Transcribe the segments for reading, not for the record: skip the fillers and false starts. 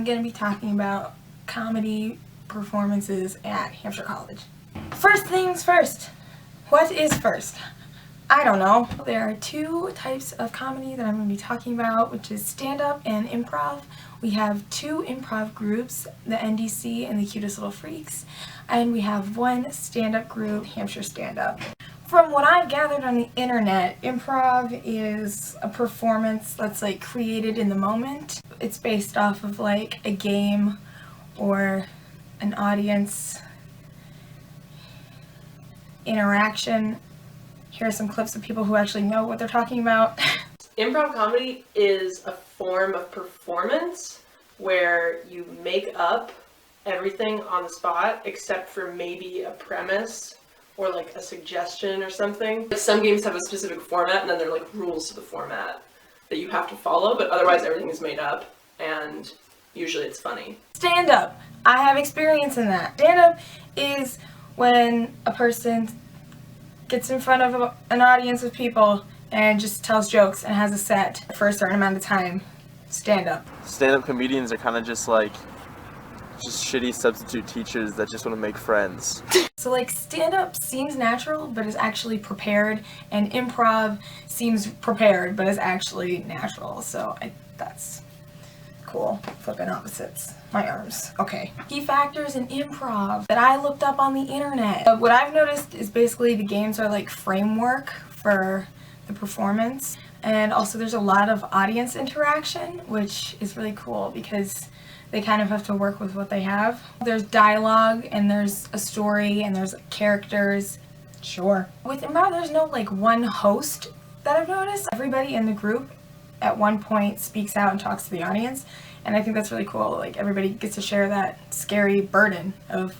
going to be talking about comedy performances at Hampshire College. First things first. What is first? I don't know. There are two types of comedy that I'm going to be talking about, which is stand-up and improv. We have two improv groups, the NDC and the Cutest Little Freaks, and we have one stand-up group, Hampshire Stand-Up. From what I've gathered on the internet, improv is a performance that's like created in the moment. It's based off of like a game or an audience interaction. Here are some clips of people who actually know what they're talking about. Improv comedy is a form of performance where you make up everything on the spot except for maybe a premise or like a suggestion or something. Like some games have a specific format and then there are like rules to the format that you have to follow, but otherwise everything is made up and usually it's funny. Stand-up. I have experience in that. Stand-up is when a person gets in front of an audience of people and just tells jokes and has a set for a certain amount of time. Stand-up. Stand-up comedians are kind of just shitty substitute teachers that just want to make friends. So like stand-up seems natural but is actually prepared, and improv seems prepared but is actually natural. So that's cool. Flipping opposites. My arms. Okay. Key factors in improv that I looked up on the internet. What I've noticed is basically the games are like framework for the performance, and also there's a lot of audience interaction, which is really cool because they kind of have to work with what they have. There's dialogue and there's a story and there's characters. Sure. With improv, there's no like one host that I've noticed. Everybody in the group at one point speaks out and talks to the audience, and I think that's really cool. Like everybody gets to share that scary burden of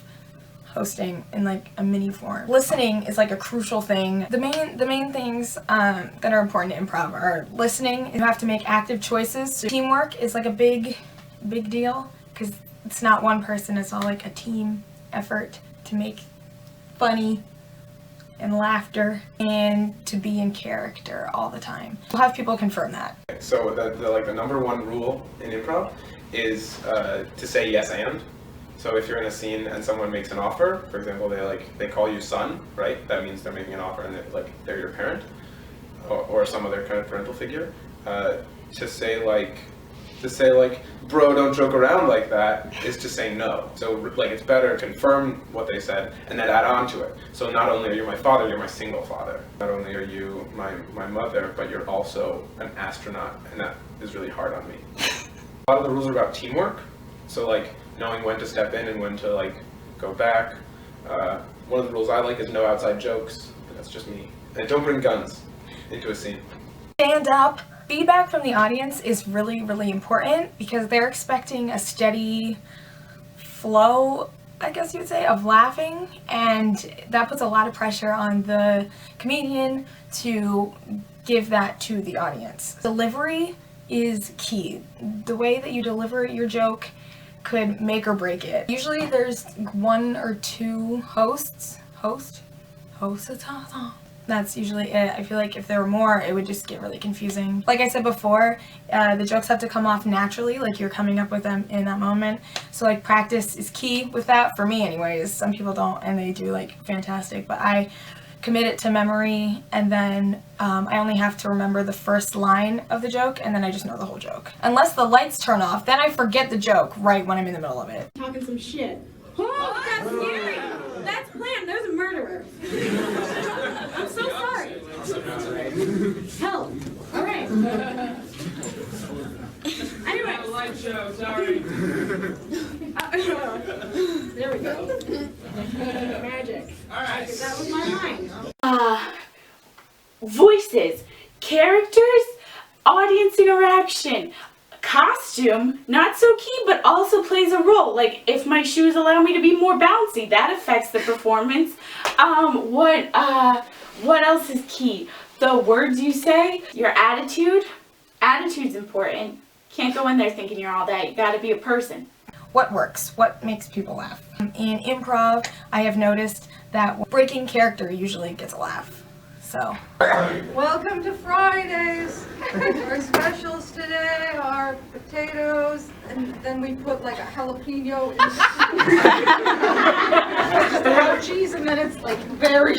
hosting in like a mini form. Listening is like a crucial thing. The main things that are important to improv are listening. You have to make active choices. So teamwork is like a big deal because it's not one person, it's all like a team effort to make funny and laughter and to be in character all the time. We'll have people confirm that. So the number one rule in improv is to say yes and. So if you're in a scene and someone makes an offer, for example, they call you son, right? That means they're making an offer and they're your parent or some other kind of parental figure. To say like, bro, don't joke around like that is to say no. So like it's better to confirm what they said and then add on to it. So not only are you my father, you're my single father. Not only are you my mother, but you're also an astronaut, and that is really hard on me. A lot of the rules are about teamwork. So like knowing when to step in and when to like go back. One of the rules I like is no outside jokes, but that's just me. And don't bring guns into a scene. Stand up. Feedback from the audience is really, really important because they're expecting a steady flow, I guess you would say, of laughing, and that puts a lot of pressure on the comedian to give that to the audience. Delivery is key. The way that you deliver your joke could make or break it. Usually there's one or two hosts. That's usually it. I feel like if there were more, it would just get really confusing. Like I said before, the jokes have to come off naturally, like you're coming up with them in that moment. So like practice is key with that, for me anyways. Some people don't and they do like fantastic, but I commit it to memory, and then I only have to remember the first line of the joke, and then I just know the whole joke. Unless the lights turn off, then I forget the joke right when I'm in the middle of it. Talking some shit. Oh, that's scary. That's planned. There's a murderer. I'm so sorry. Hell. All right. Anyway. Light show. Sorry. There we go. Magic. All right. That was my line. Voices, characters, audience interaction. Costume, not so key, but also plays a role. Like if my shoes allow me to be more bouncy, that affects the performance. What else is key? The words you say, your attitude. Attitude's important. Can't go in there thinking you're all that. You gotta be a person. What works? What makes people laugh? In improv, I have noticed that breaking character usually gets a laugh. So. Welcome to Fridays. Our specials today are potatoes, and then we put like a jalapeno in just a lot of cheese, and then it's like very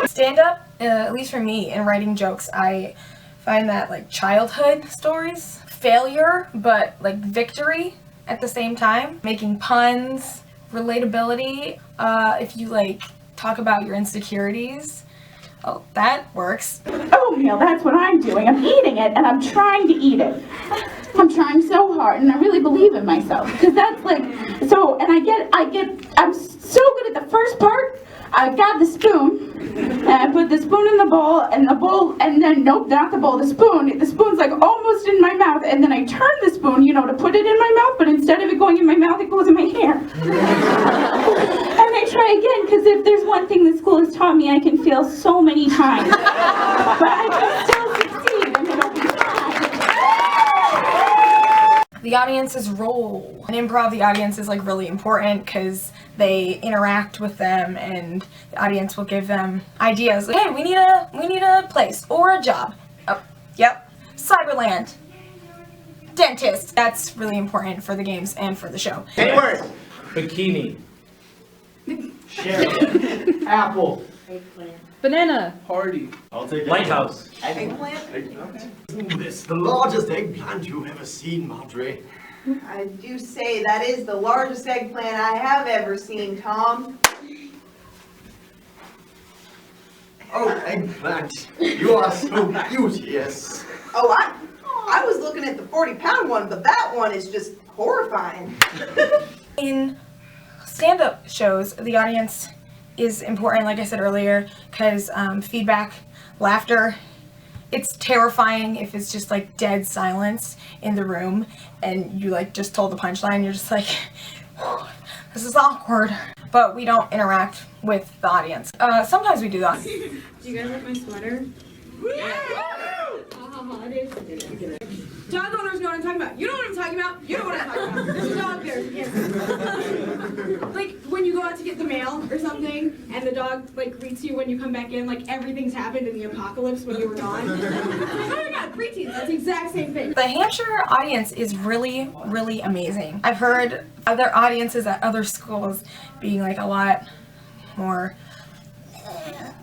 Stand-up, at least for me, in writing jokes, I find that like childhood stories, failure, but like victory at the same time, making puns, relatability, if you like talk about your insecurities, oh, that works. Oatmeal, that's what I'm doing. I'm eating it and I'm trying to eat it. I'm trying so hard and I really believe in myself. Because that's like, so, and I'm so good at the first part. I got the spoon, and I put the spoon in the bowl, and then, nope, not the bowl, the spoon. The spoon's like almost in my mouth, and then I turn the spoon, to put it in my mouth, but instead of it going in my mouth, it goes in my hair. And I try again, because if there's one thing that school has taught me, I can fail so many times. But I can still succeed, and it'll be fine. The audience's role. In improv, the audience is like really important because they interact with them and the audience will give them ideas. Like, hey, we need a place or a job. Oh, yep. Cyberland. Dentist. That's really important for the games and for the show. Hey, word. Bikini. Cherry. Apple. banana. Party. I'll take Lighthouse. Eggplant. It's the largest eggplant you've ever seen, Madre. I do say that is the largest eggplant I have ever seen, Tom. Oh, eggplant, you are so beauteous. Oh, I was looking at the 40-pound one, but that one is just horrifying. In stand-up shows, the audience is important, like I said earlier, because feedback, laughter, it's terrifying if it's just like dead silence in the room and you like just told the punchline, you're just like, this is awkward. But we don't interact with the audience. Sometimes we do that. Do you guys like my sweater? Dog owners know what I'm talking about. You know what I'm talking about. You know what I'm talking about. There's a dog there. Yes. Like when you go out to get the mail or something, and the dog like greets you when you come back in, like everything's happened in the apocalypse when you were gone. It's like, oh my God, preteens. That's the exact same thing. The Hampshire audience is really, really amazing. I've heard other audiences at other schools being like a lot more.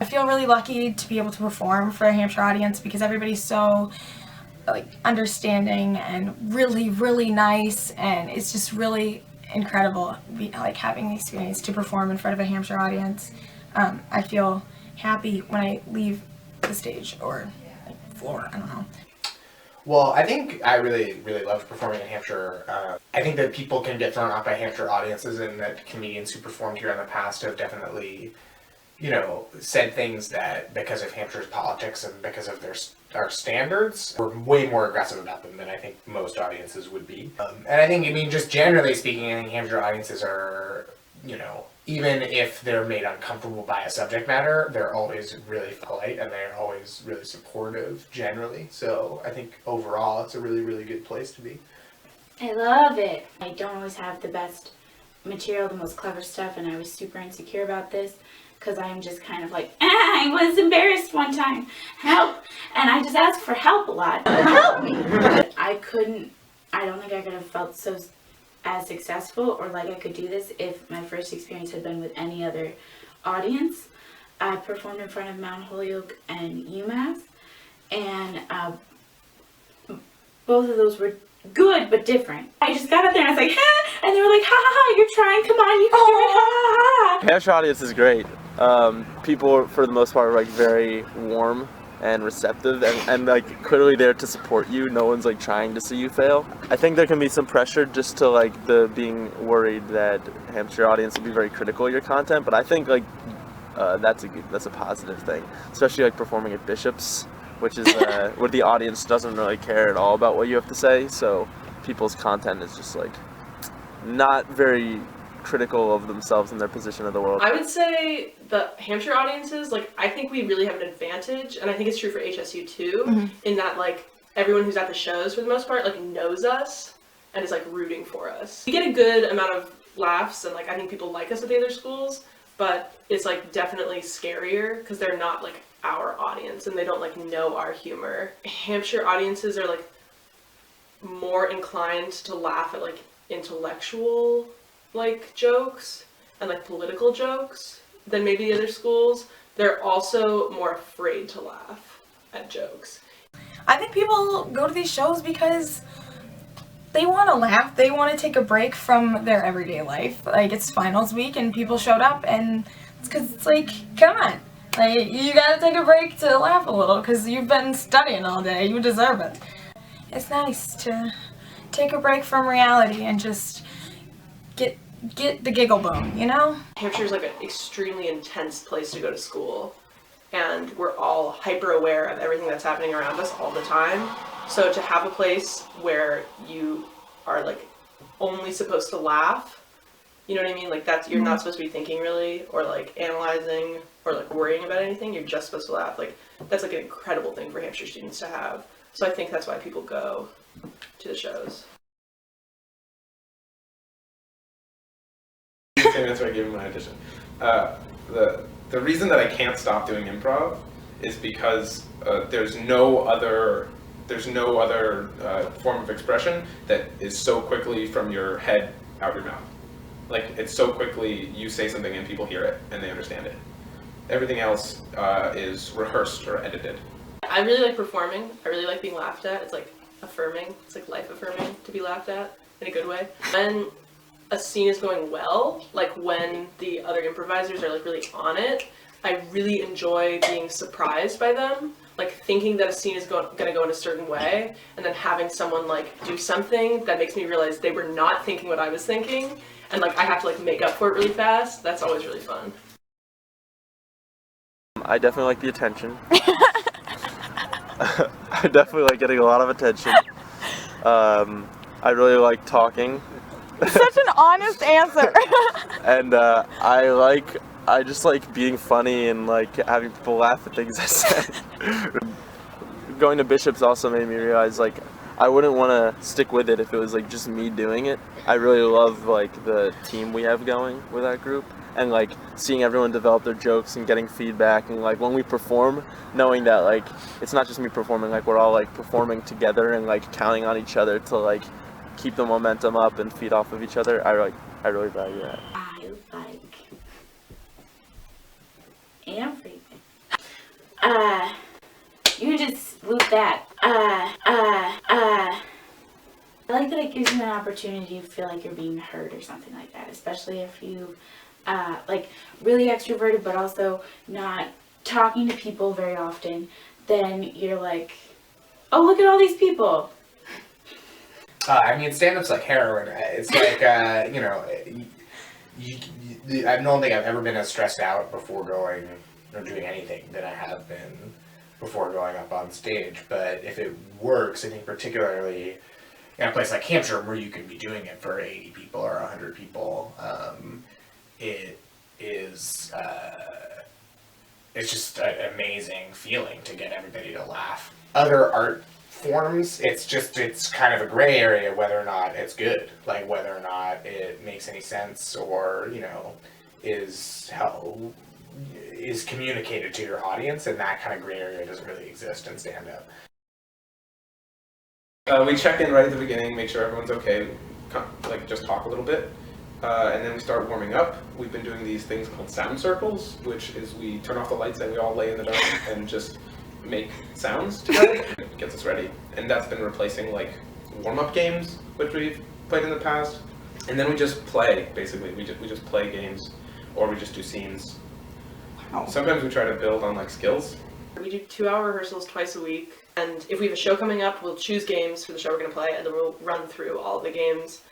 I feel really lucky to be able to perform for a Hampshire audience because everybody's so like understanding and really, really nice, and it's just really incredible like having the experience to perform in front of a Hampshire audience. I feel happy when I leave the stage or like, floor, I don't know. Well, I think I really, really loved performing in Hampshire. I think that people can get thrown off by Hampshire audiences, and that comedians who performed here in the past have definitely, you know, said things that because of Hampshire's politics and because of our standards, we're way more aggressive about them than I think most audiences would be. And I think, I mean, just generally speaking, I think Hampshire audiences are, you know, even if they're made uncomfortable by a subject matter, they're always really polite and they're always really supportive generally. So I think overall it's a really, really good place to be. I love it. I don't always have the best material, the most clever stuff, and I was super insecure about this because I'm just kind of like, I was embarrassed one time, help, and I just asked for help a lot. Help me! But I don't think I could have felt so as successful or like I could do this if my first experience had been with any other audience. I performed in front of Mount Holyoke and UMass, and both of those were good but different. I just got up there and I was like, ha! And they were like, ha ha ha, you're trying, come on, you can do it, ha ha ha! Hampshire audience is great. People, for the most part, are like very warm and receptive and like clearly there to support you. No one's like trying to see you fail. I think there can be some pressure just to like the being worried that Hampshire audience will be very critical of your content, but I think like that's a positive thing, especially like performing at Bishop's, which is where the audience doesn't really care at all about what you have to say, so people's content is just like not very critical of themselves and their position in the world. I would say the Hampshire audiences, like, I think we really have an advantage, and I think it's true for HSU too, in that, like, everyone who's at the shows, for the most part, like, knows us and is, like, rooting for us. We get a good amount of laughs, and, like, I think people like us at the other schools, but it's, like, definitely scarier because they're not, like, our audience, and they don't, like, know our humor. Hampshire audiences are, like, more inclined to laugh at, like, intellectual, like, jokes and, like, political jokes than maybe the other schools. They're also more afraid to laugh at jokes. I think people go to these shows because they want to laugh. They want to take a break from their everyday life. Like, it's finals week and people showed up, and it's because it's like, come on. Like, you gotta take a break to laugh a little because you've been studying all day. You deserve it. It's nice to take a break from reality and just get the giggle bone, you know? Hampshire's like an extremely intense place to go to school, and we're all hyper aware of everything that's happening around us all the time. So to have a place where you are, like, only supposed to laugh, you know what I mean? Like, that's, you're not supposed to be thinking really, or, like, analyzing, or, like, worrying about anything. You're just supposed to laugh. Like, that's, like, an incredible thing for Hampshire students to have. So I think that's why people go to the shows. Same answer I gave in my audition. The reason that I can't stop doing improv is because there's no other form of expression that is so quickly from your head out your mouth. Like, it's so quickly you say something and people hear it and they understand it. Everything else is rehearsed or edited. I really like performing. I really like being laughed at. It's, like, affirming. It's, like, life affirming to be laughed at in a good way. When a scene is going well, like when the other improvisers are, like, really on it, I really enjoy being surprised by them. Like, thinking that a scene is gonna go in a certain way, and then having someone, like, do something that makes me realize they were not thinking what I was thinking, and, like, I have to, like, make up for it really fast. That's always really fun. I definitely like the attention. I definitely like getting a lot of attention. I really like talking. Such an honest answer. And I just like being funny and, like, having people laugh at things I said. Going to Bishop's also made me realize, like, I wouldn't want to stick with it if it was, like, just me doing it. I really love, like, the team we have going with that group, and, like, seeing everyone develop their jokes and getting feedback, and, like, when we perform, knowing that, like, it's not just me performing, like, we're all, like, performing together and, like, counting on each other to, like, keep the momentum up and feed off of each other. I really value that. I like everything. You can just loop that. I like that it gives you an opportunity to feel like you're being heard or something like that, especially if you like, really extroverted but also not talking to people very often. Then you're like, oh, look at all these people. I mean, stand-up's like heroin. It's like, you know, I don't think I've ever been as stressed out before going or doing anything than I have been before going up on stage. But if it works, I think particularly in a place like Hampshire, where you can be doing it for 80 people or 100 people, it is, it's just an amazing feeling to get everybody to laugh. Other art forms, it's kind of a gray area whether or not it's good, like whether or not it makes any sense, or, you know, is communicated to your audience, and that kind of gray area doesn't really exist in stand-up. We check in right at the beginning, make sure everyone's okay, like, just talk a little bit, and then we start warming up. We've been doing these things called sound circles, which is we turn off the lights and we all lay in the dark and just make sounds together. It gets us ready, and that's been replacing, like, warm-up games, which we've played in the past. And then we just play, basically. We just play games, or we just do scenes. Wow. Sometimes we try to build on, like, skills. We do 2-hour rehearsals twice a week, and if we have a show coming up, we'll choose games for the show we're going to play, and then we'll run through all of the games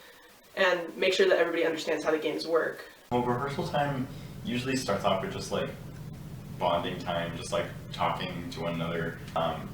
and make sure that everybody understands how the games work. Well, rehearsal time usually starts off with just, like, bonding time, just, like, talking to one another,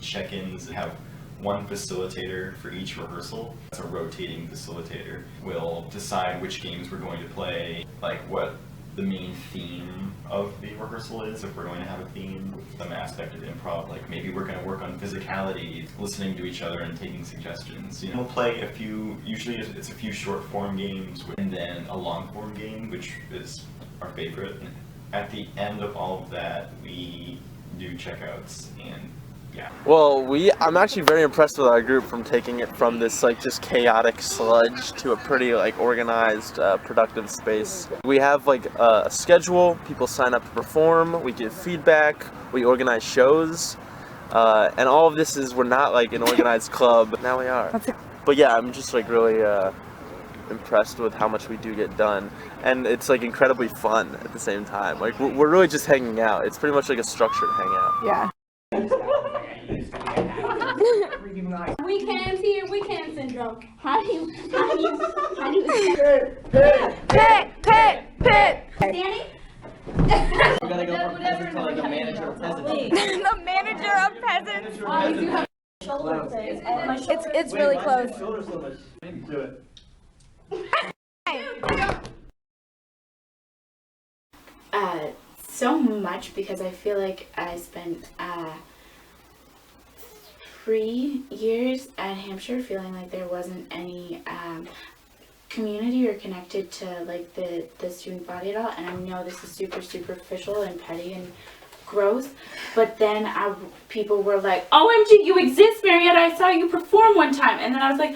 check-ins, have one facilitator for each rehearsal. It's a rotating facilitator. We'll decide which games we're going to play, like what the main theme of the rehearsal is, if we're going to have a theme. Some aspect of improv, like maybe we're going to work on physicality, listening to each other and taking suggestions. You know, we'll play a few, usually it's a few short form games, and then a long form game, which is our favorite. And at the end of all of that, we do checkouts, and yeah. Well, I'm actually very impressed with our group from taking it from this like just chaotic sludge to a pretty like organized, productive space. We have like a schedule, people sign up to perform, we give feedback, we organize shows, and all of this we're not like an organized club, but now we are. But yeah, I'm just like really impressed with how much we do get done, and it's like incredibly fun at the same time. Like we're really just hanging out. It's pretty much like a structured hangout. Yeah. Weekends here, weekend syndrome. How do you Pit. Danny? We gotta go from peasant to like a manager of peasants. The manager of peasants. You have shoulder thing. It's really close. Do it. So much, because I feel like I spent 3 years at Hampshire feeling like there wasn't any community or connected to like the student body at all. And I know this is super superficial and petty and gross, but then people were like, OMG, you exist, Marietta, I saw you perform one time. And then I was like,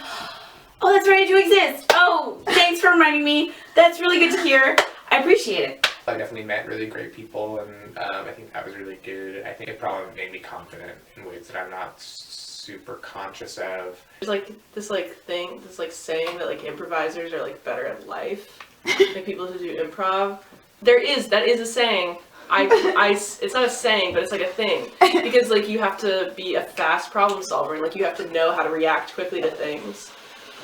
oh, that's right, I do exist. Oh, thanks for reminding me. That's really good to hear. I appreciate it. I definitely met really great people, and I think that was really good. I think it probably made me confident in ways that I'm not super conscious of. There's like this saying that like improvisers are like better at life. Like people who do improv. That is a saying. It's not a saying, but it's like a thing. Because like you have to be a fast problem solver, and like you have to know how to react quickly to things.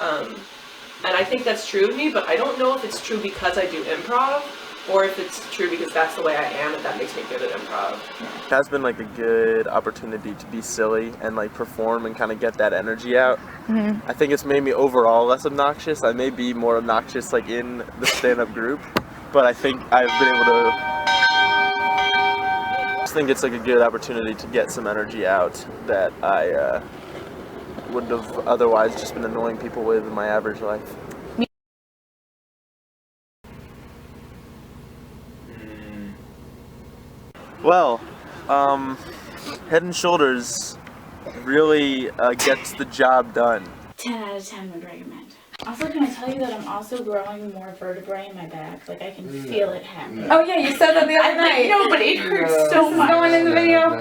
And I think that's true of me, but I don't know if it's true because I do improv, or if it's true because that's the way I am and that makes me good at improv. It has been like a good opportunity to be silly and like perform and kind of get that energy out. I think it's made me overall less obnoxious. I may be more obnoxious like in the stand-up group, but I think I've been able to. I just think it's like a good opportunity to get some energy out that I wouldn't have otherwise just been annoying people with in my average life. Well, Head and Shoulders really gets the job done. 10 out of 10 would recommend. Also, can I tell you that I'm also growing more vertebrae in my back? Like, I can feel it happening. Oh yeah, you said that the other night. No, but it hurts so much. Going in the video.